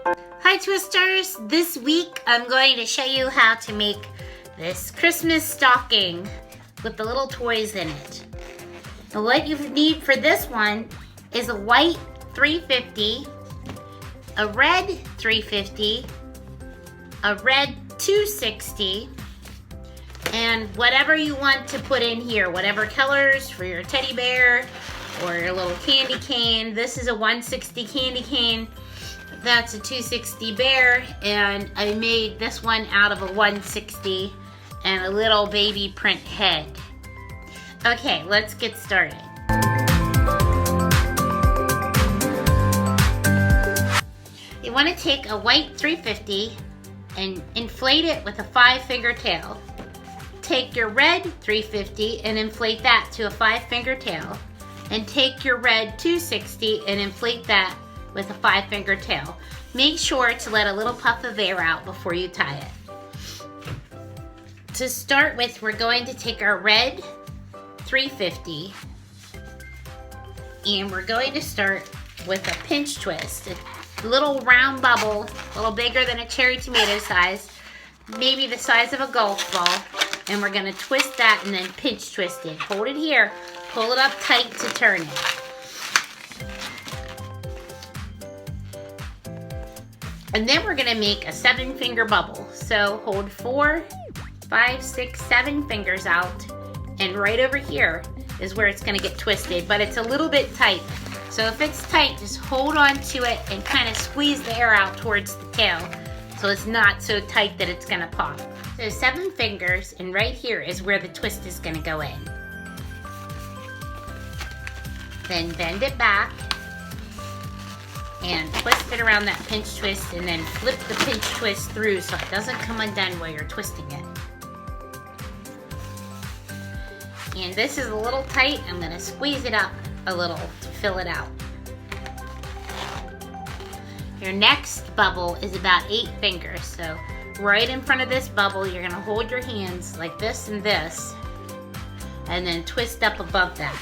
Hi Twisters! This week I'm going to show you how to make this Christmas stocking with the little toys in it. And what you need for this one is a white 350, a red 350, a red 260, and whatever you want to put in here, whatever colors for your teddy bear or your little candy cane. This is a 160 candy cane. That's a 260 bear, and I made this one out of a 160 and a little baby print head. Okay, let's get started. You want to take a white 350 and inflate it with a 5-finger tail. Take your red 350 and inflate that to a 5-finger tail. And take your red 260 and inflate that with a 5-finger tail. Make sure to let a little puff of air out before you tie it. To start with, we're going to take our red 350 and we're going to start with a pinch twist. A little round bubble, a little bigger than a cherry tomato size, maybe the size of a golf ball, and we're going to twist that and then pinch twist it. Hold it here, pull it up tight to turn it. And then we're gonna make a 7-finger bubble. So hold 4, 5, 6, 7 fingers out, and right over here is where it's gonna get twisted, but it's a little bit tight. So if it's tight, just hold on to it and kind of squeeze the air out towards the tail so it's not so tight that it's gonna pop. So 7 fingers, and right here is where the twist is gonna go in. Then bend it back and twist it around that pinch twist, and then flip the pinch twist through so it doesn't come undone while you're twisting it. And this is a little tight. I'm going to squeeze it up a little to fill it out. Your next bubble is about 8 fingers. So right in front of this bubble, you're going to hold your hands like this, and then twist up above that.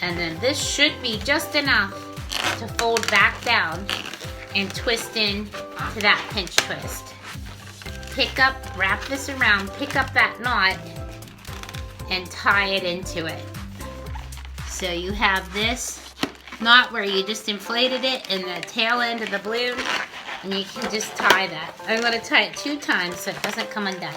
And then this should be just enough to fold back down and twist in to that pinch twist. Pick up, wrap this around, pick up that knot, and tie it into it. So you have this knot where you just inflated it in the tail end of the balloon, and you can just tie that. I'm going to tie it 2 times so it doesn't come undone.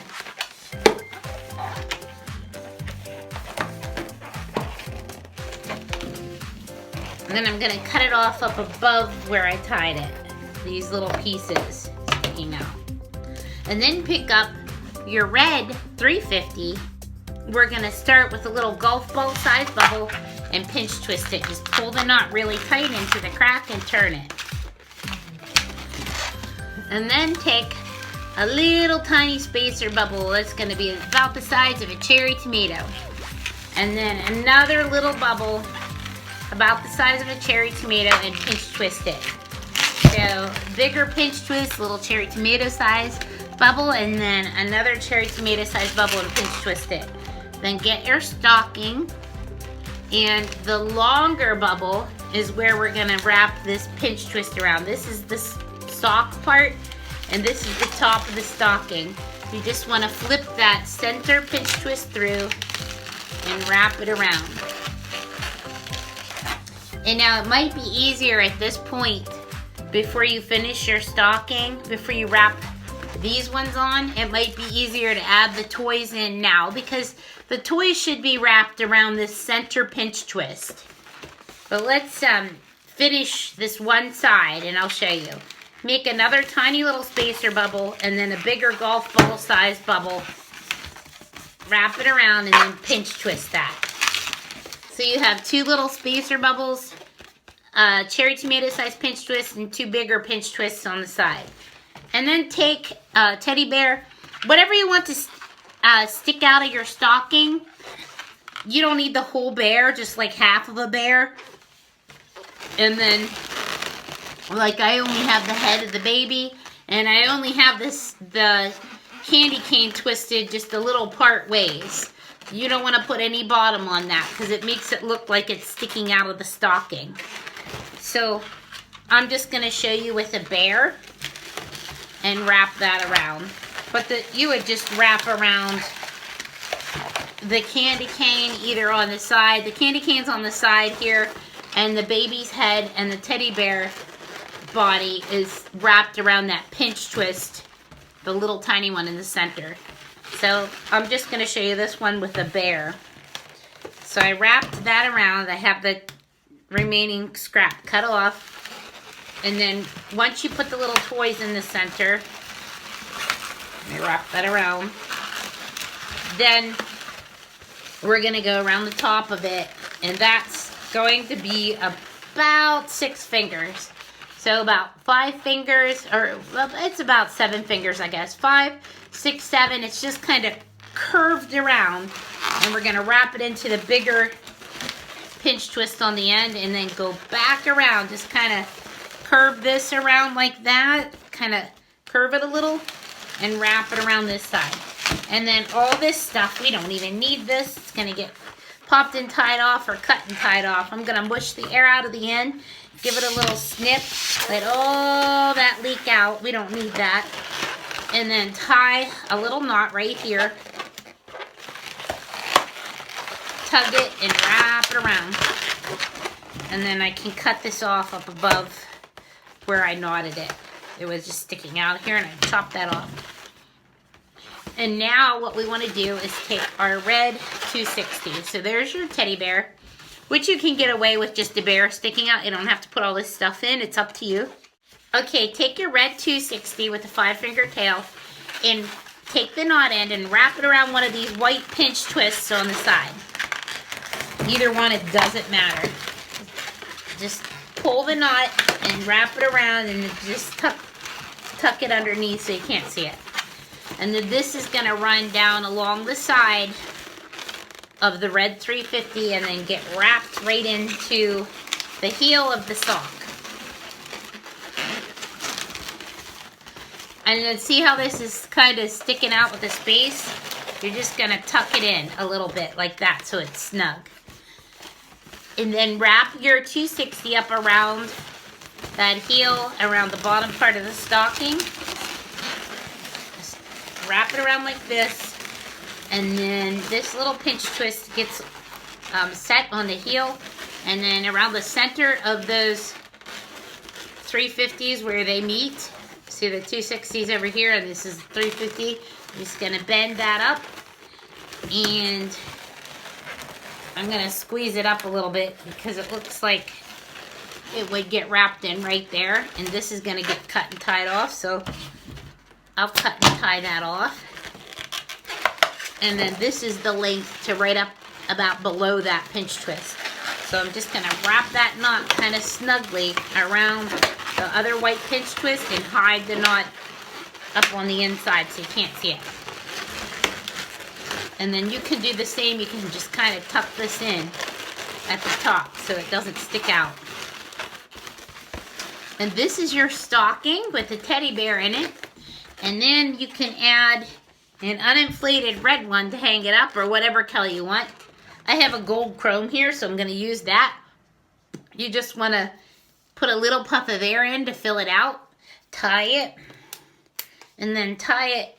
And then I'm gonna cut it off up above where I tied it. These little pieces sticking out. And then pick up your red 350. We're gonna start with a little golf ball size bubble and pinch twist it. Just pull the knot really tight into the crack and turn it. And then take a little tiny spacer bubble that's gonna be about the size of a cherry tomato. And then another little bubble about the size of a cherry tomato and pinch twist it. So bigger pinch twist, little cherry tomato size bubble, and then another cherry tomato size bubble and pinch twist it. Then get your stocking, and the longer bubble is where we're gonna wrap this pinch twist around. This is the sock part, and this is the top of the stocking. You just wanna flip that center pinch twist through and wrap it around. And now it might be easier at this point, before you finish your stocking, before you wrap these ones on, it might be easier to add the toys in now, because the toys should be wrapped around this center pinch twist. But let's finish this one side and I'll show you. Make another tiny little spacer bubble and then a bigger golf ball size bubble. Wrap it around and then pinch twist that. So you have 2 little spacer bubbles, cherry tomato size pinch twist, and 2 bigger pinch twists on the side. And then take a teddy bear, whatever you want to stick out of your stocking. You don't need the whole bear, just like half of a bear. And then, like, I only have the head of the baby, and I only have the candy cane twisted just a little part ways. You don't want to put any bottom on that because it makes it look like it's sticking out of the stocking. So I'm just going to show you with a bear and wrap that around. But you would just wrap around the candy cane either on the side. The candy cane's on the side here, and the baby's head and the teddy bear body is wrapped around that pinch twist, the little tiny one in the center. So I'm just going to show you this one with the bear. So I wrapped that around. I have the remaining scrap cut off. And then once you put the little toys in the center, let me wrap that around. Then we're going to go around the top of it, and that's going to be about 6 fingers. So about 5 fingers, or well, it's about 7 fingers, I guess. 5, 6, 7. It's just kind of curved around, and we're going to wrap it into the bigger pinch twist on the end, and then go back around. Just kind of curve this around like that. Kind of curve it a little, and wrap it around this side. And then all this stuff, we don't even need this. It's going to get popped and tied off or cut and tied off. I'm going to mush the air out of the end, give it a little snip, let all that leak out. We don't need that. And then tie a little knot right here. Tug it and wrap it around. And then I can cut this off up above where I knotted it. It was just sticking out here, and I chopped that off. And now what we want to do is take our red 260. So there's your teddy bear, which you can get away with just a bear sticking out. You don't have to put all this stuff in. It's up to you. Okay, take your red 260 with the 5-finger tail and take the knot end and wrap it around one of these white pinch twists on the side. Either one, it doesn't matter. Just pull the knot and wrap it around, and just tuck it underneath so you can't see it. And then this is going to run down along the side of the red 350 and then get wrapped right into the heel of the sock. And then see how this is kind of sticking out with the space? You're just going to tuck it in a little bit like that so it's snug. And then wrap your 260 up around that heel, around the bottom part of the stocking. Wrap it around like this, and then this little pinch twist gets set on the heel, and then around the center of those 350s where they meet. See the 260s over here, and this is 350. I'm just going to bend that up, and I'm going to squeeze it up a little bit because it looks like it would get wrapped in right there, and this is going to get cut and tied off, so I'll cut and tie that off. And then this is the length to right up about below that pinch twist. So I'm just going to wrap that knot kind of snugly around the other white pinch twist and hide the knot up on the inside so you can't see it. And then you can do the same. You can just kind of tuck this in at the top so it doesn't stick out. And this is your stocking with the teddy bear in it. And then you can add an uninflated red one to hang it up, or whatever color you want. I have a gold chrome here, so I'm going to use that. You just want to put a little puff of air in to fill it out. Tie it. And then tie it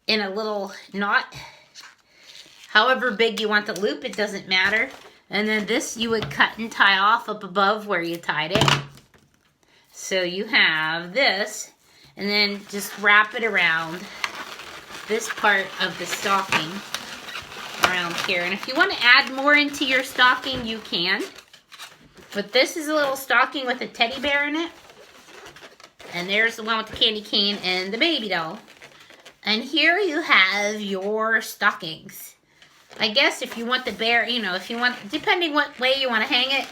in a little knot. However big you want the loop, it doesn't matter. And then this you would cut and tie off up above where you tied it. So you have this. And then just wrap it around this part of the stocking around here. And if you want to add more into your stocking, you can. But this is a little stocking with a teddy bear in it. And there's the one with the candy cane and the baby doll. And here you have your stockings. I guess if you want the bear, you know, if you want, depending what way you want to hang it,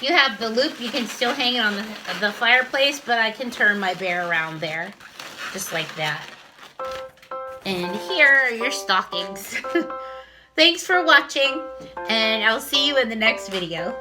you have the loop, you can still hang it on the fireplace, but I can turn my bear around there, just like that. And here are your stockings. Thanks for watching, and I'll see you in the next video.